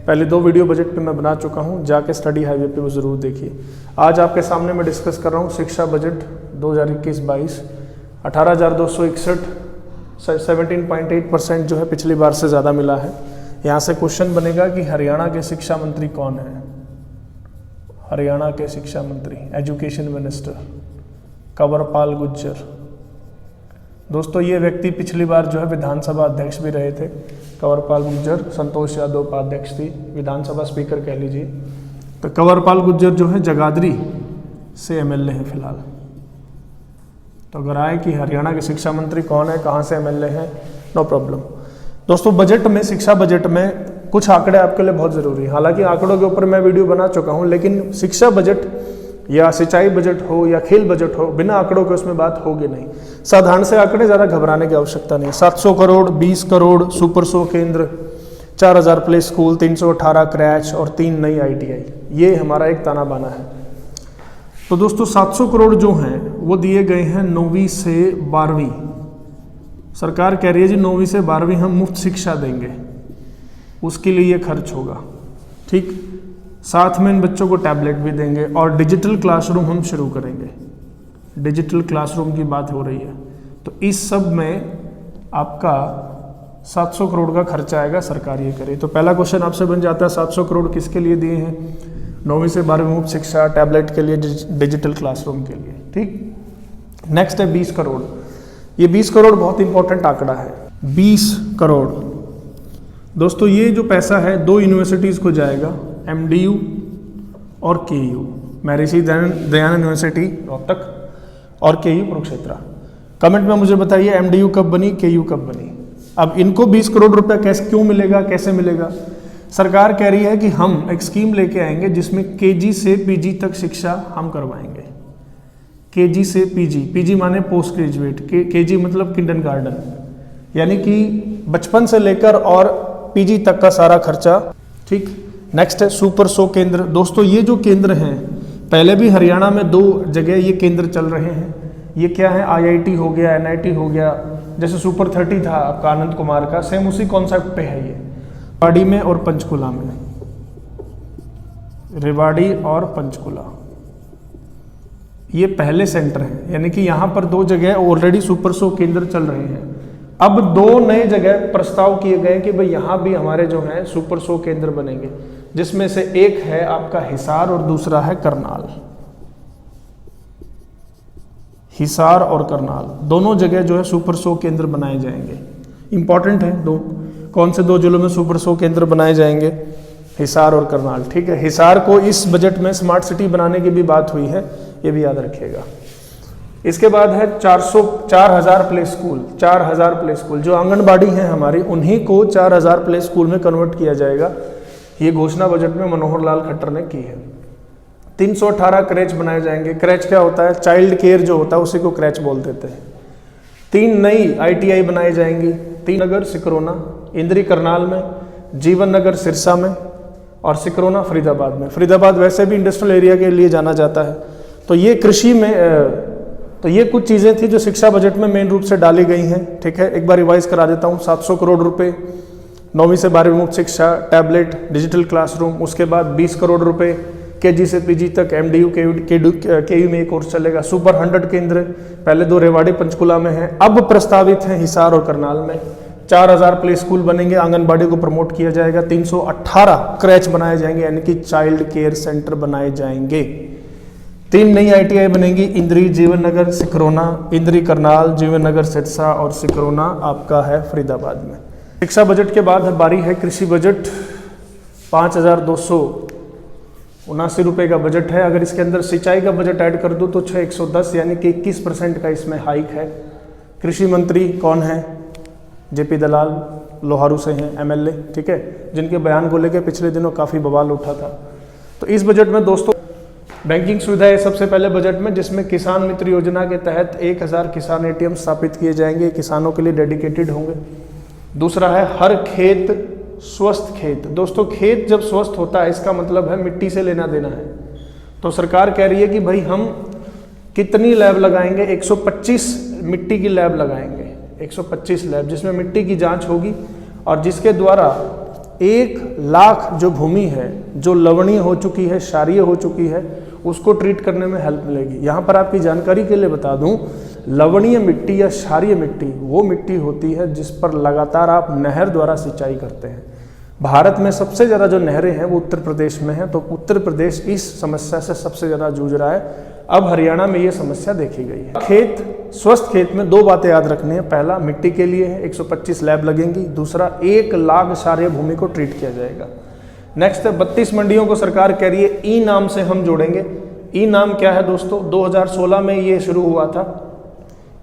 पहले 2 video budget पे मैं बना चुका हूँ, जाके स्टडी हाईवे पे वो ज़रूर देखिए। आज आपके सामने मैं डिस्कस कर रहा हूँ शिक्षा बजट 2021-22। 18,261, 17.8% जो है पिछली बार से ज़्यादा मिला है। यहाँ से क्वेश्चन बनेगा कि हरियाणा के शिक्षा मंत्री कौन है। हरियाणा के शिक्षा मंत्री, एजुकेशन मिनिस्टर कंवरपाल गुर्जर। दोस्तों ये व्यक्ति पिछली बार जो है विधानसभा अध्यक्ष भी रहे थे। कंवरपाल गुर्जर, संतोष यादव उपाध्यक्ष थी, विधानसभा स्पीकर कह लीजिए। तो कंवरपाल गुर्जर जो है जगाधरी से एमएलए है फिलहाल। तो अगर आए कि हरियाणा के शिक्षा मंत्री कौन है, कहाँ से एमएलए है, नो प्रॉब्लम। दोस्तों बजट में, शिक्षा बजट में कुछ आंकड़े आपके लिए बहुत ज़रूरी है। हालांकि आंकड़ों के ऊपर मैं वीडियो बना चुका हूँ, लेकिन शिक्षा बजट या सिंचाई बजट हो या खेल बजट हो, बिना आंकड़ों के उसमें बात होगी नहीं। साधारण से आंकड़े, ज़्यादा घबराने की आवश्यकता नहीं है। 700 करोड़, 20 करोड़ सुपर 100 केंद्र, 4000 प्ले स्कूल, 318 क्रैच और 3 नई ITI, ये हमारा एक ताना बाना है। तो दोस्तों 700 करोड़ जो हैं वो दिए गए हैं 9वीं से 12वीं। सरकार कह रही है जी 9वीं से 12वीं हम मुफ्त शिक्षा देंगे, उसके लिए ये खर्च होगा, ठीक। साथ में इन बच्चों को टैबलेट भी देंगे और डिजिटल क्लासरूम हम शुरू करेंगे। डिजिटल क्लासरूम की बात हो रही है। तो इस सब में आपका 700 करोड़ का खर्चा आएगा, सरकार ये करे। तो पहला क्वेश्चन आपसे बन जाता है 700 करोड़ किसके लिए दिए हैं? 9वीं से 12वीं मुफ्त शिक्षा, टैबलेट के लिए, डिजिटल क्लासरूम के लिए, ठीक। नेक्स्ट है 20 करोड़। ये 20 करोड़ बहुत इंपॉर्टेंट आंकड़ा है। 20 करोड़ दोस्तों, ये जो पैसा है 2 यूनिवर्सिटीज़ को जाएगा, MDU और KU, महर्षि दयानंद यूनिवर्सिटी रोहतक और KU कुरुक्षेत्र। कमेंट में मुझे बताइए MDU कब बनी, KU कब बनी। अब इनको 20 करोड़ रुपया कैसे, क्यों मिलेगा, कैसे मिलेगा? सरकार कह रही है कि हम एक स्कीम लेके आएंगे जिसमें KG से PG तक शिक्षा हम करवाएंगे। KG से PG माने पोस्ट ग्रेजुएट, KG मतलब किंडरगार्टन, यानी कि बचपन से लेकर और PG तक का सारा खर्चा, ठीक। नेक्स्ट है सुपर 100 केंद्र। दोस्तों ये जो केंद्र हैं, पहले भी हरियाणा में 2 जगह ये केंद्र चल रहे हैं। ये क्या है, IIT हो गया, NIT हो गया, जैसे सुपर 30 था आपका आनंद कुमार का, सेम उसी कॉन्सेप्ट पे है ये। रेवाड़ी में और पंचकुला में, रेवाड़ी और पंचकुला ये पहले सेंटर हैं, यानी कि यहाँ पर 2 जगह ऑलरेडी सुपर 100 केंद्र चल रहे हैं। अब 2 नए जगह प्रस्ताव किए गए कि भाई यहाँ भी हमारे जो हैं सुपर 100 केंद्र बनेंगे, जिसमें से एक है आपका हिसार और दूसरा है करनाल। हिसार और करनाल दोनों जगह जो है सुपर 100 केंद्र बनाए जाएंगे। इंपॉर्टेंट है 2, कौन से 2 जिलों में सुपर 100 केंद्र बनाए जाएंगे? हिसार और करनाल, ठीक है। हिसार को इस बजट में स्मार्ट सिटी बनाने की भी बात हुई है, ये भी याद रखिएगा। इसके बाद है 4,000 प्ले स्कूल। 4,000 प्ले स्कूल जो आंगनबाड़ी हैं हमारी, उन्हीं को 4,000 प्ले स्कूल में कन्वर्ट किया जाएगा। ये घोषणा बजट में मनोहर लाल खट्टर ने की है। 318 क्रैच बनाए जाएंगे। क्रैच क्या होता है? चाइल्ड केयर जो होता है उसी को क्रैच बोल देते हैं। 3 नई ITI बनाई जाएंगी, 3 नगर सिकरोना, इंद्री करनाल में, जीवन नगर सिरसा में और सिकरोना फरीदाबाद में। फरीदाबाद वैसे भी इंडस्ट्रियल एरिया के लिए जाना जाता है। तो ये कृषि में, तो ये कुछ चीज़ें थी जो शिक्षा बजट में मेन रूप से डाली गई हैं, ठीक है। एक बार रिवाइज करा देता हूँ। 700 करोड़ रुपए 9वीं से 12वीं मुफ्त शिक्षा, टैबलेट, डिजिटल क्लासरूम। उसके बाद 20 करोड़ रुपए KG से PG तक, MDU KU में एक कोर्स चलेगा। सुपर 100 केंद्र, पहले 2 रेवाड़ी पंचकुला में है, अब प्रस्तावित है हिसार और करनाल में। 4,000 प्ले स्कूल बनेंगे, आंगनबाड़ी को प्रमोट किया जाएगा। 318 क्रैच बनाए जाएंगे, यानी कि चाइल्ड केयर सेंटर बनाए जाएंगे। 3 नई ITI बनेंगी, इंद्री, जीवन नगर, सिकरोना, इंद्री करनाल, जीवन नगर सिरसा और सिकरोना आपका है फरीदाबाद में। शिक्षा बजट के बाद बारी है कृषि बजट। 5,279 रुपये का बजट है। अगर इसके अंदर सिंचाई का बजट ऐड कर दूं तो 6,110, यानी कि 21% का इसमें हाइक है। कृषि मंत्री कौन है? JP दलाल, लोहारू से हैं, MLA, ठीक है, जिनके बयान को लेकर पिछले दिनों काफ़ी बवाल उठा था। तो इस बजट में दोस्तों बैंकिंग सुविधाएं सबसे पहले बजट में, जिसमें किसान मित्र योजना के तहत 1,000 किसान ATM स्थापित किए जाएंगे, किसानों के लिए डेडिकेटेड होंगे। दूसरा है हर खेत स्वस्थ खेत। दोस्तों खेत जब स्वस्थ होता है इसका मतलब है मिट्टी से लेना देना है। तो सरकार कह रही है कि भाई हम कितनी लैब लगाएंगे? 125 मिट्टी की लैब लगाएंगे, 125 लैब, जिसमें मिट्टी की जांच होगी और जिसके द्वारा 1,00,000 जो भूमि है जो लवणीय हो चुकी है, क्षारीय हो चुकी है, उसको ट्रीट करने में हेल्प मिलेगी। यहाँ पर आपकी जानकारी के लिए बता दूं, लवणीय मिट्टी या क्षारीय मिट्टी वो मिट्टी होती है जिस पर लगातार आप नहर द्वारा सिंचाई करते हैं। भारत में सबसे ज़्यादा जो नहरें हैं वो उत्तर प्रदेश में हैं, तो उत्तर प्रदेश इस समस्या से सबसे ज़्यादा जूझ रहा है। अब हरियाणा में ये समस्या देखी गई है। खेत, स्वस्थ खेत में 2 बातें याद रखनी है। पहला, मिट्टी के लिए है 125 लैब लगेंगी। दूसरा, 1,00,000 क्षारीय भूमि को ट्रीट किया जाएगा। नेक्स्ट है 32 मंडियों को सरकार कह रही है ई नाम से हम जोड़ेंगे। ई नाम क्या है दोस्तों? 2016 में ये शुरू हुआ था।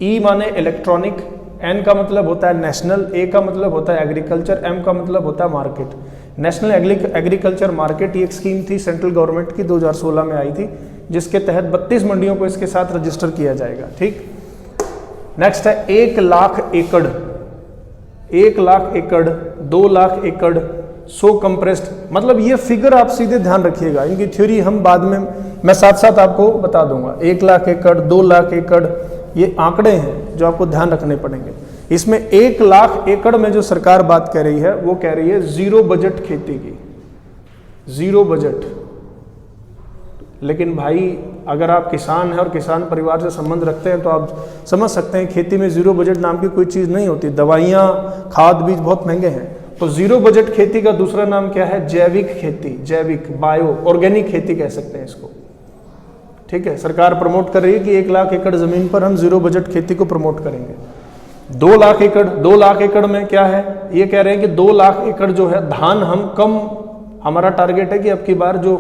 ई माने इलेक्ट्रॉनिक, एन का मतलब होता है नेशनल, ए का मतलब होता है एग्रीकल्चर, एम का मतलब होता है मार्केट। नेशनल एग्रीकल्चर मार्केट ये एक स्कीम थी सेंट्रल गवर्नमेंट की, 2016 में आई थी, जिसके तहत 32 मंडियों को इसके साथ रजिस्टर किया जाएगा। ठीक। नेक्स्ट है 1,00,000 एकड़, 1,00,000 एकड़, 2,00,000 एकड़, 100 कंप्रेस्ड, मतलब ये फिगर आप सीधे ध्यान रखिएगा। इनकी थ्योरी हम बाद में मैं साथ साथ आपको बता दूंगा। 1,00,000 एकड़, 2,00,000 एकड़, ये आंकड़े हैं जो आपको ध्यान रखने पड़ेंगे। इसमें 1,00,000 एकड़ में जो सरकार बात कर रही है वो कह रही है जीरो बजट खेती की, जीरो बजट। लेकिन भाई अगर आप किसान हैं और किसान परिवार से संबंध रखते हैं तो आप समझ सकते हैं खेती में जीरो बजट नाम की कोई चीज़ नहीं होती। दवाइयाँ, खाद, बीज बहुत महंगे हैं। तो जीरो बजट खेती का दूसरा नाम क्या है? जैविक खेती, जैविक, बायो, ऑर्गेनिक खेती कह सकते हैं इसको। ठीक है, सरकार प्रमोट कर रही है कि 1,00,000 एकड़ जमीन पर हम जीरो बजट खेती को प्रमोट करेंगे। 2,00,000 एकड़, 2,00,000 एकड़ में क्या है? ये कह रहे हैं कि 2,00,000 एकड़ जो है धान हम कम, हमारा टारगेट है कि अब की बार जो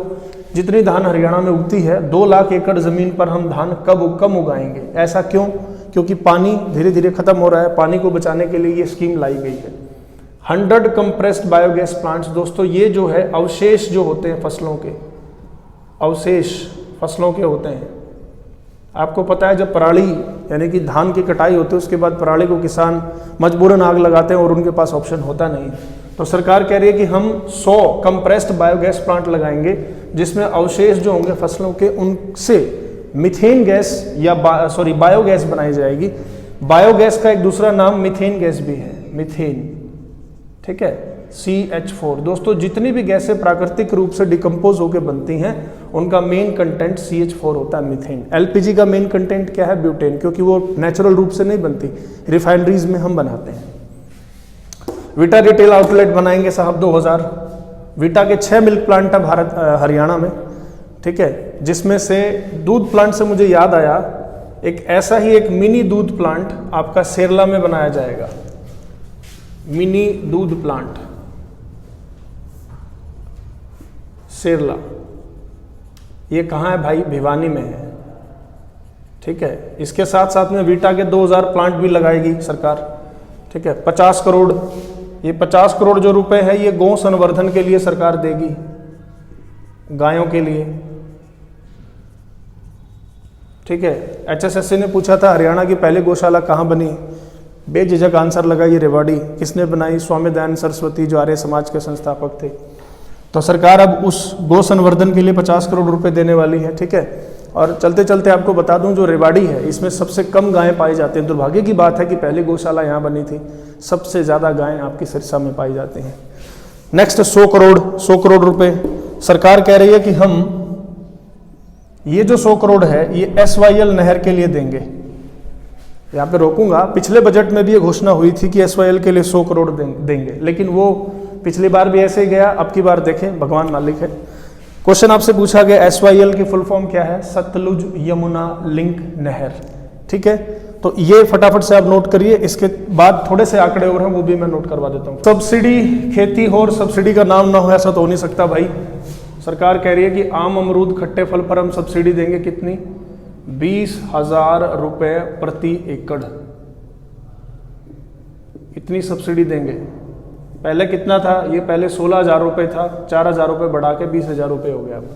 जितनी धान हरियाणा में उगती है 2,00,000 एकड़ जमीन पर हम धान कम उगाएंगे। ऐसा क्यों? क्योंकि पानी धीरे धीरे खत्म हो रहा है। पानी को बचाने के लिए ये स्कीम लाई गई है। 100 कंप्रेस्ड बायोगैस प्लांट्स, दोस्तों ये जो है अवशेष जो होते हैं फसलों के, अवशेष फसलों के होते हैं। आपको पता है जब पराली यानी कि धान की कटाई होती है उसके बाद पराली को किसान मजबूरन आग लगाते हैं और उनके पास ऑप्शन होता नहीं। तो सरकार कह रही है कि हम 100 कंप्रेस्ड बायोगैस प्लांट लगाएंगे जिसमें अवशेष जो होंगे फसलों के उनसे मीथेन गैस या बायोगैस बनाई जाएगी। बायोगैस का एक दूसरा नाम मीथेन गैस भी है, मीथेन। ठीक है, CH4। दोस्तों जितनी भी गैसें प्राकृतिक रूप से डिकम्पोज होकर बनती हैं उनका मेन कंटेंट CH4 होता है, मीथेन। LPG का मेन कंटेंट क्या है? ब्यूटेन, क्योंकि वो नेचुरल रूप से नहीं बनती, रिफाइनरीज में हम बनाते हैं। वीटा रिटेल आउटलेट बनाएंगे साहब 2000। वीटा के 6 मिल्क प्लांट है हरियाणा में। ठीक है, जिसमें से दूध प्लांट से मुझे याद आया एक ऐसा ही एक मिनी दूध प्लांट आपका सेरला में बनाया जाएगा। मिनी दूध प्लांट सेरला, ये कहाँ है भाई? भिवानी में है। ठीक है, इसके साथ साथ में वीटा के 2000 प्लांट भी लगाएगी सरकार। ठीक है, 50 करोड़, ये 50 करोड़ जो रुपए है ये गौ संवर्धन के लिए सरकार देगी, गायों के लिए। ठीक है, HSSC ने पूछा था हरियाणा की पहली गौशाला कहाँ बनी? बेझिझक आंसर लगाइए, रेवाड़ी। किसने बनाई? स्वामी दयानंद सरस्वती जो आर्य समाज के संस्थापक थे। तो सरकार अब उस गौ संवर्धन के लिए 50 करोड़ रुपए देने वाली है। ठीक है, और चलते चलते आपको बता दूं जो रेवाड़ी है इसमें सबसे कम गायें पाई जाती हैं। दुर्भाग्य की बात है कि पहले गौशाला यहाँ बनी थी, सबसे ज़्यादा गायें आपकी सिरसा में पाई जाती हैं। नेक्स्ट 100 करोड़ रुपए सरकार कह रही है कि हम ये जो 100 करोड़ है ये SYL नहर के लिए देंगे। यहाँ पे रोकूंगा, पिछले बजट में भी ये घोषणा हुई थी कि SYL के लिए 100 करोड़ देंगे, लेकिन वो पिछली बार भी ऐसे ही गया। अब की बार देखें, भगवान मालिक है। क्वेश्चन आपसे पूछा गया SYL की फुल फॉर्म क्या है? सतलुज यमुना लिंक नहर। ठीक है, तो ये फटाफट से आप नोट करिए। इसके बाद थोड़े से आंकड़े और हैं वो भी मैं नोट करवा देता हूँ। सब्सिडी, खेती हो और सब्सिडी का नाम ना हो ऐसा तो हो नहीं सकता भाई। सरकार कह रही है कि आम अमरूद खट्टे फल पर हम सब्सिडी देंगे। कितनी? 20,000 रुपए प्रति एकड़, इतनी सब्सिडी देंगे। पहले कितना था? ये पहले 16,000 रुपये था, 4,000 रुपये बढ़ा के 20,000 रुपये हो गया अब।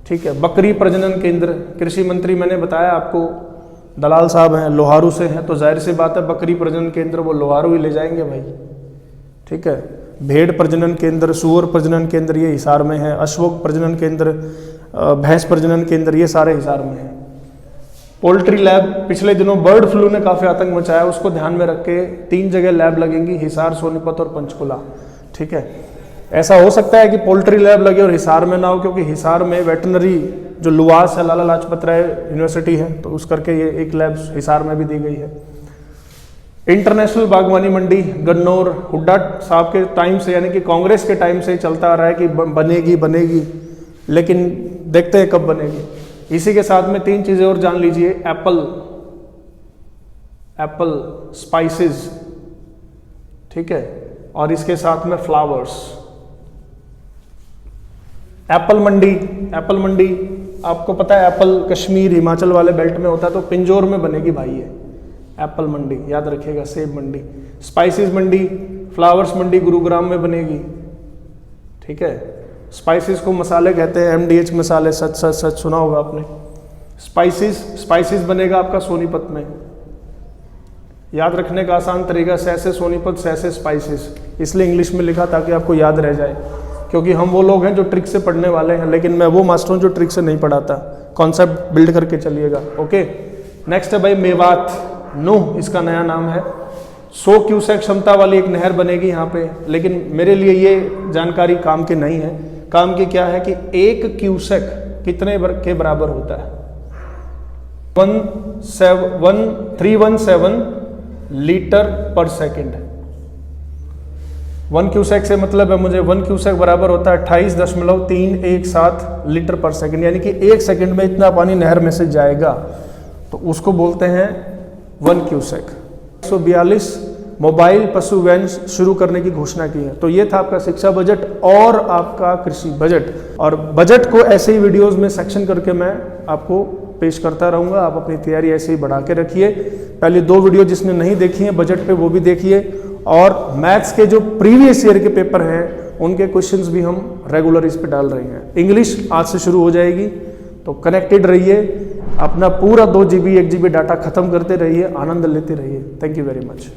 ठीक है, बकरी प्रजनन केंद्र, कृषि मंत्री मैंने बताया आपको दलाल साहब हैं, लोहारू से हैं, तो जाहिर सी बात है बकरी प्रजनन केंद्र वो लोहारू ही ले जाएंगे भाई। ठीक है, भेड़ प्रजनन केंद्र, सूअर प्रजनन केंद्र ये हिसार में है, अश्वक प्रजनन केंद्र, भैंस प्रजनन केंद्र ये सारे हिसार में हैं। पोल्ट्री लैब, पिछले दिनों बर्ड फ्लू ने काफ़ी आतंक मचाया, उसको ध्यान में रख के 3 जगह लैब लगेंगी, हिसार, सोनीपत और पंचकुला। ठीक है, ऐसा हो सकता है कि पोल्ट्री लैब लगे और हिसार में ना हो, क्योंकि हिसार में वेटनरी जो लुआस है, लाला लाजपत राय यूनिवर्सिटी है, तो उस करके ये एक लैब हिसार में भी दी गई है। इंटरनेशनल बागवानी मंडी गन्नौर, हुड्डा साहब के टाइम से, यानी कि कांग्रेस के टाइम से चलता आ रहा है कि बनेगी बनेगी, लेकिन देखते हैं कब बनेगी। इसी के साथ में 3 चीजें और जान लीजिए। एप्पल स्पाइसेस, ठीक है, और इसके साथ में फ्लावर्स। एप्पल मंडी आपको पता है, एप्पल कश्मीर हिमाचल वाले बेल्ट में होता है, तो पिंजौर में बनेगी भाई ये एप्पल मंडी, याद रखिएगा। सेब मंडी, स्पाइसेस मंडी, फ्लावर्स मंडी गुरुग्राम में बनेगी, ठीक है। स्पाइसेस को मसाले कहते हैं, MDH मसाले, सच सच सच सुना होगा आपने। स्पाइसेस बनेगा आपका सोनीपत में। याद रखने का आसान तरीका, सैसे सोनीपत, सैसे स्पाइसेस, इसलिए इंग्लिश में लिखा ताकि आपको याद रह जाए, क्योंकि हम वो लोग हैं जो ट्रिक से पढ़ने वाले हैं, लेकिन मैं वो मास्टर हूँ जो ट्रिक से नहीं पढ़ाता। कॉन्सेप्ट बिल्ड करके चलिएगा, ओके। नेक्स्ट है भाई मेवात, नूह इसका नया नाम है। 100 क्यूसेक क्षमता वाली एक नहर बनेगी यहाँ पे, लेकिन मेरे लिए ये जानकारी काम की नहीं है। काम की क्या है कि 1 क्यूसेक कितने के बराबर होता है? 1317 लीटर पर सेकेंड। 1 क्यूसेक से मतलब है मुझे 1 क्यूसेक बराबर होता है 28.317 लीटर पर सेकेंड, यानी कि 1 सेकेंड में इतना पानी नहर में से जाएगा, तो उसको बोलते हैं 1 क्यूसेक। 142 मोबाइल पशु वैन शुरू करने की घोषणा की है। तो ये था आपका शिक्षा बजट और आपका कृषि बजट। और बजट को ऐसे ही वीडियोस में सेक्शन करके मैं आपको पेश करता रहूँगा। आप अपनी तैयारी ऐसे ही बढ़ा के रखिए। पहले 2 वीडियो जिसने नहीं देखी है बजट पे, वो भी देखिए। और मैथ्स के जो प्रीवियस ईयर के पेपर हैं उनके क्वेश्चंस भी हम रेगुलर इस पे डाल रहे हैं। इंग्लिश आज से शुरू हो जाएगी, तो कनेक्टेड रहिए। अपना पूरा 2 GB 1 GB डाटा खत्म करते रहिए, आनंद लेते रहिए। Thank you very much.